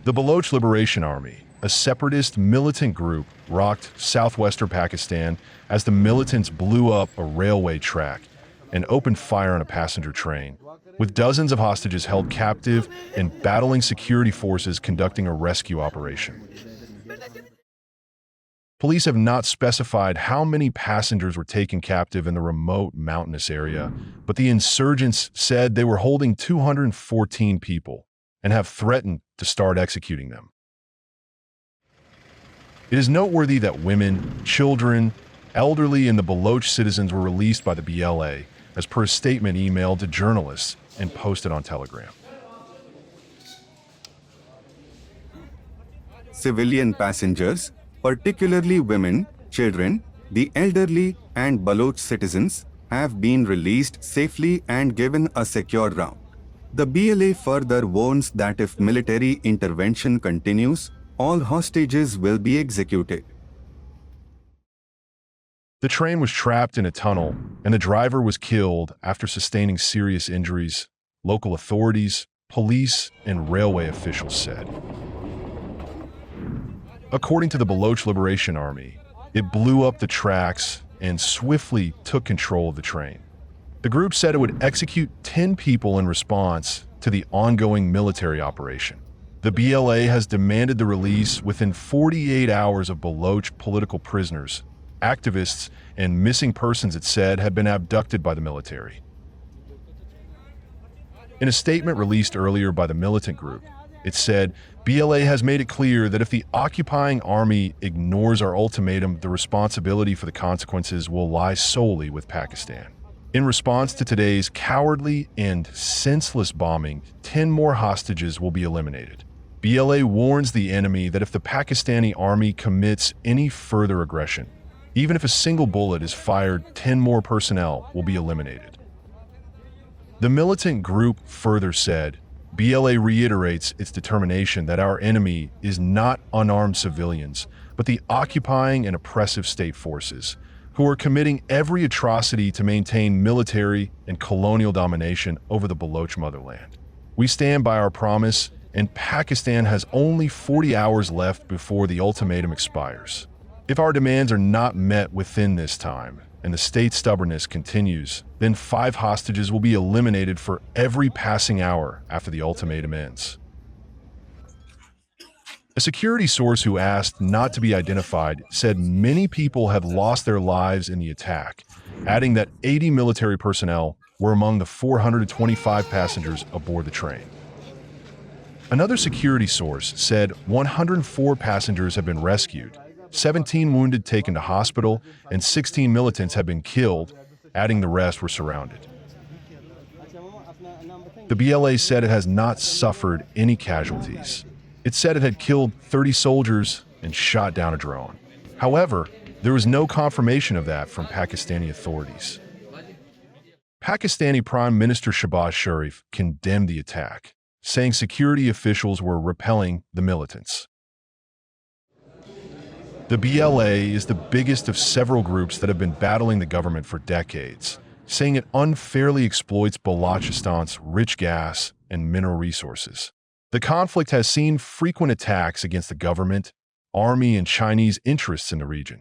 The Baloch Liberation Army, a separatist militant group, rocked southwestern Pakistan as the militants blew up a railway track and opened fire on a passenger train, with dozens of hostages held captive and battling security forces conducting a rescue operation. Police have not specified how many passengers were taken captive in the remote mountainous area, but the insurgents said they were holding 214 people and have threatened to start executing them. It is noteworthy that women, children, elderly, and the Baloch citizens were released by the BLA, as per a statement emailed to journalists and posted on Telegram. Civilian passengers, particularly women, children, the elderly, and Baloch citizens, have been released safely and given a secure route. The BLA further warns that if military intervention continues, all hostages will be executed. The train was trapped in a tunnel, and the driver was killed after sustaining serious injuries, local authorities, police, and railway officials said. According to the Baloch Liberation Army, it blew up the tracks and swiftly took control of the train. The group said it would execute 10 people in response to the ongoing military operation. The BLA has demanded the release within 48 hours of Baloch political prisoners, activists, and missing persons it said had been abducted by the military. In a statement released earlier by the militant group, it said, BLA has made it clear that if the occupying army ignores our ultimatum, the responsibility for the consequences will lie solely with Pakistan. In response to today's cowardly and senseless bombing, 10 more hostages will be eliminated. BLA warns the enemy that if the Pakistani army commits any further aggression, even if a single bullet is fired, 10 more personnel will be eliminated. The militant group further said, BLA reiterates its determination that our enemy is not unarmed civilians, but the occupying and oppressive state forces, who are committing every atrocity to maintain military and colonial domination over the Baloch motherland. We stand by our promise, and Pakistan has only 40 hours left before the ultimatum expires. If our demands are not met within this time, and the state's stubbornness continues, then 5 hostages will be eliminated for every passing hour after the ultimatum ends. A security source who asked not to be identified said many people have lost their lives in the attack, adding that 80 military personnel were among the 425 passengers aboard the train. Another security source said 104 passengers have been rescued, 17 wounded taken to hospital, and 16 militants have been killed, adding the rest were surrounded. The BLA said it has not suffered any casualties. It said it had killed 30 soldiers and shot down a drone. However, there was no confirmation of that from Pakistani authorities. Pakistani Prime Minister Shehbaz Sharif condemned the attack, saying security officials were repelling the militants. The BLA is the biggest of several groups that have been battling the government for decades, saying it unfairly exploits Balochistan's rich gas and mineral resources. The conflict has seen frequent attacks against the government, army, and Chinese interests in the region.